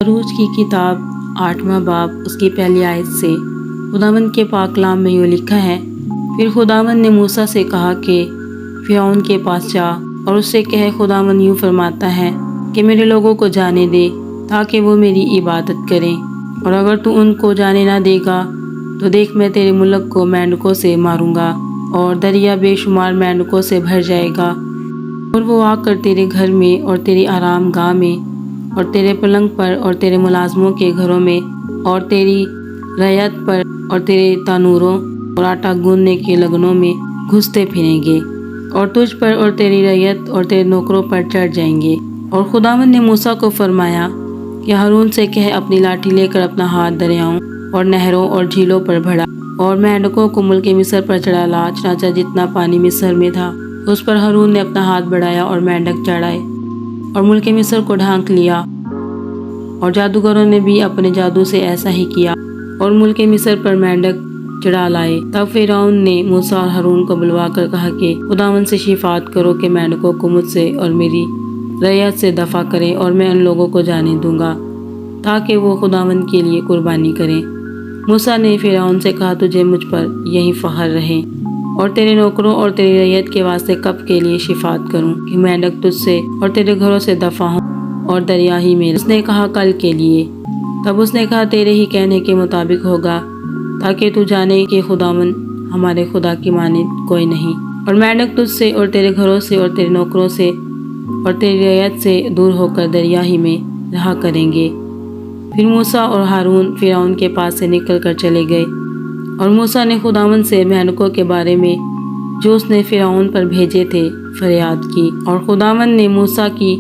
عروج کی کتاب 8واں باب اس کی پہلی آیت سے خداوند کے پاک کلام میں یوں لکھا ہے، پھر خداوند نے موسیٰ سے کہا کہ فرعون کے پاس جا اور اس سے کہے، خداوند یوں فرماتا ہے کہ میرے لوگوں کو جانے دے تاکہ وہ میری عبادت کریں، اور اگر تو ان کو جانے نہ دے گا تو دیکھ میں تیرے ملک کو مینڈکوں سے ماروں گا اور دریا بے شمار مینڈکوں سے بھر جائے گا، اور وہ آ کر تیرے گھر میں اور تیری آرام گاہ میں اور تیرے پلنگ پر اور تیرے ملازموں کے گھروں میں اور تیری رعیت پر اور تیرے تنوروں اور آٹا گوندنے کے لگنوں میں گھستے پھریں گے، اور تجھ پر اور تیری رعیت اور تیرے نوکروں پر چڑھ جائیں گے۔ اور خداوند نے موسیٰ کو فرمایا کہ ہارون سے کہے، اپنی لاٹھی لے کر اپنا ہاتھ دریاؤں اور نہروں اور جھیلوں پر بڑھا اور مینڈکوں کو ملک مصر پر چڑھا لا، چنانچہ جتنا پانی مصر میں تھا اس پر ہارون نے اپنا ہاتھ بڑھایا اور مینڈک چڑھائے اور ملک مصر کو ڈھانک لیا، اور جادوگروں نے بھی اپنے جادو سے ایسا ہی کیا اور ملک مصر پر مینڈک چڑھا لائے۔ تب فرعون نے موسیٰ اور ہارون کو بلوا کر کہا کہ خداوند سے شفاعت کرو کہ مینڈکوں کو مجھ سے اور میری رعیت سے دفع کریں، اور میں ان لوگوں کو جانے دوں گا تاکہ وہ خداوند کے لیے قربانی کریں۔ موسیٰ نے فرعون سے کہا، تجھے مجھ پر یہی فخر رہے اور تیرے نوکروں اور تیری رعیت کے واسطے کب کے لیے شفاعت کروں کہ مینڈک تجھ سے اور تیرے گھروں سے دفع ہوں اور دریا ہی میں۔ اس نے کہا، کل کے لیے۔ تب اس نے کہا، تیرے ہی کہنے کے مطابق ہوگا، تاکہ تو جانے کہ خداوند ہمارے خدا کی مانند کوئی نہیں، اور مینڈک تجھ سے اور تیرے گھروں سے اور تیرے نوکروں سے اور تیری رعیت سے دور ہو کر دریا ہی میں رہا کریں گے۔ پھر موسیٰ اور ہارون فرعون کے پاس سے نکل کر چلے گئے، اور موسیٰ نے خداوند سے مینڈکوں کے بارے میں جو اس نے فرعون پر بھیجے تھے فریاد کی، اور خداوند نے موسیٰ کی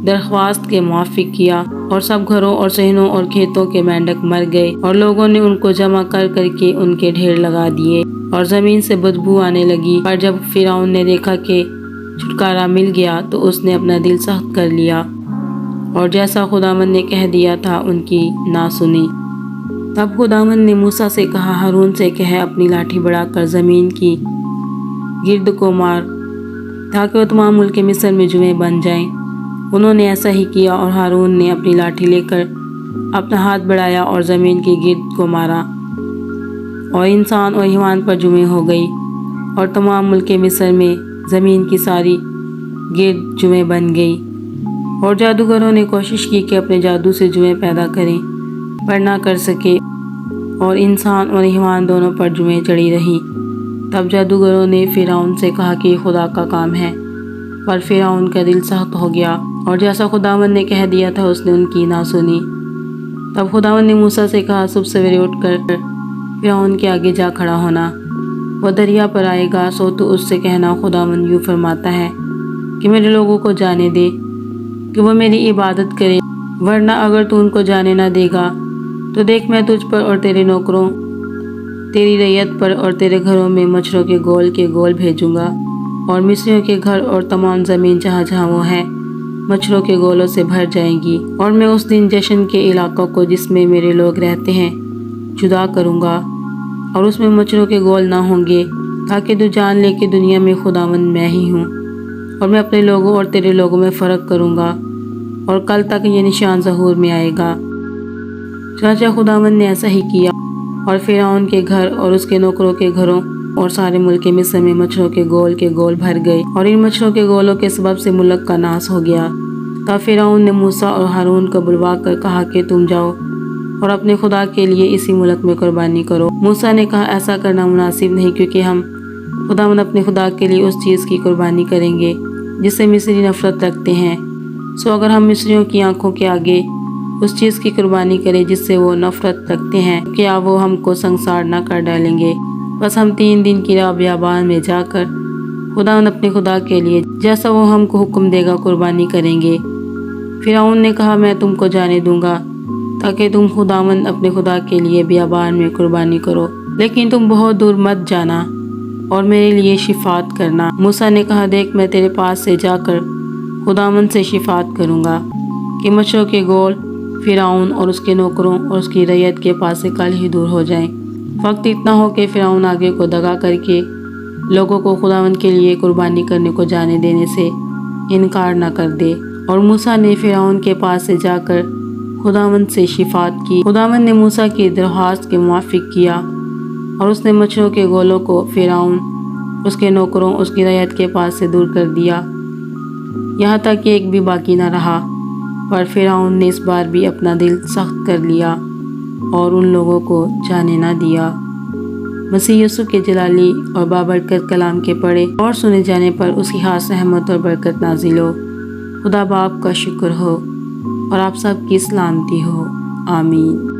درخواست کے موافق کیا، اور سب گھروں اور صحنوں اور کھیتوں کے مینڈک مر گئے، اور لوگوں نے ان کو جمع کر کر کے ان کے ڈھیر لگا دیے، اور زمین سے بدبو آنے لگی۔ پر جب فرعون نے دیکھا کہ چھٹکارا مل گیا تو اس نے اپنا دل سخت کر لیا، اور جیسا خداوند نے کہہ دیا تھا ان کی نہ سنی۔ تب خداوند نے موسیٰ سے کہا، ہارون سے کہے، اپنی لاٹھی بڑھا کر زمین کی گرد کو مار تاکہ وہ تمام ملک مصر میں جوئیں بن جائیں۔ انہوں نے ایسا ہی کیا، اور ہارون نے اپنی لاٹھی لے کر اپنا ہاتھ بڑھایا اور زمین کی گرد کو مارا، اور انسان اور حیوان پر جوئیں ہو گئی، اور تمام ملک مصر میں زمین کی ساری گرد جوئیں بن گئی۔ اور جادوگروں نے کوشش کی کہ اپنے جادو سے جوئیں پیدا کریں، پر نہ کر سکے، اور انسان اور حیوان دونوں پر جوئیں چڑھی رہیں۔ تب جادوگروں نے فرعون سے کہا کہ یہ خدا کا کام ہے، پر فرعون کا دل سخت ہو گیا، اور جیسا خداوند نے کہہ دیا تھا اس نے ان کی نہ سنی۔ تب خداوند نے موسیٰ سے کہا، صبح سویرے اٹھ کر فرعون کے آگے جا کھڑا ہونا، وہ دریا پر آئے گا، سو تو اس سے کہنا، خداوند یوں فرماتا ہے کہ میرے لوگوں کو جانے دے کہ وہ میری عبادت کریں، ورنہ اگر تو ان کو جانے نہ دے گا تو دیکھ میں تجھ پر اور تیرے نوکروں، تیری رعیت پر اور تیرے گھروں میں مچھروں کے گول بھیجوں گا، اور مصریوں کے گھر اور تمام زمین جہاں جہاں وہ ہے مچھروں کے گولوں سے بھر جائیں گی، اور میں اس دن جشن کے علاقوں کو جس میں میرے لوگ رہتے ہیں جدا کروں گا، اور اس میں مچھروں کے گول نہ ہوں گے، تاکہ تو جان لے کہ دنیا میں خداوند میں ہی ہوں، اور میں اپنے لوگوں اور تیرے لوگوں میں فرق کروں گا، اور کل تک یہ نشان ظہور میں آئے گا۔ چنانچہ خداوند نے ایسا ہی کیا، اور فرعون کے گھر اور اس کے نوکروں کے گھروں اور سارے ملک مصر میں مچھروں کے گول بھر گئے، اور ان مچھروں کے گولوں کے سبب سے ملک کا ناس ہو گیا۔ تب فرعون نے موسیٰ اور ہارون کو بلوا کر کہا کہ تم جاؤ اور اپنے خدا کے لیے اسی ملک میں قربانی کرو۔ موسیٰ نے کہا، ایسا کرنا مناسب نہیں، کیونکہ ہم خداوند اپنے خدا کے لیے اس چیز کی قربانی کریں گے جس سے مصری نفرت رکھتے ہیں، سو اگر ہم مصریوں کی آنکھوں کے آگے اس چیز کی قربانی کریں جس سے وہ نفرت رکھتے ہیں، کیا وہ ہم کو سنسار نہ کر ڈالیں گے؟ بس ہم 3 دن کی راہ بیابان میں جا کر خداوند اپنے خدا کے لیے جیسا وہ ہم کو حکم دے گا قربانی کریں گے۔ فرعون نے کہا، میں تم کو جانے دوں گا تاکہ تم خداوند اپنے خدا کے لیے بیابان میں قربانی کرو، لیکن تم بہت دور مت جانا اور میرے لیے شفاعت کرنا۔ موسیٰ نے کہا، دیکھ میں تیرے پاس سے جا کر خداوند سے شفاعت کروں گا کہ مچھروں کے گول فرعون اور اس کے نوکروں اور اس کی رعیت کے پاس سے کل ہی دور ہو جائیں۔ وقت اتنا ہو کہ فرعون آگے کو دگا کر کے لوگوں کو خداوند کے لیے قربانی کرنے کو جانے دینے سے انکار نہ کر دے۔ اور موسیٰ نے فرعون کے پاس سے جا کر خداوند سے شفاعت کی۔ خداوند نے موسیٰ کی درخواست کے موافق کیا اور اس نے مچھروں کے گولوں کو فرعون، اس کے نوکروں، اس کی رعیت کے پاس سے دور کر دیا، یہاں تک کہ ایک بھی باقی نہ رہا۔ پر فرعون نے اس بار بھی اپنا دل سخت کر لیا اور ان لوگوں کو جانے نہ دیا۔ مسیح یسوع کے جلالی اور بابرکت کلام کے پڑھے اور سنے جانے پر اس کی خاص رحمت اور برکت نازل ہو۔ خدا باپ کا شکر ہو اور آپ سب کی سلامتی ہو، آمین۔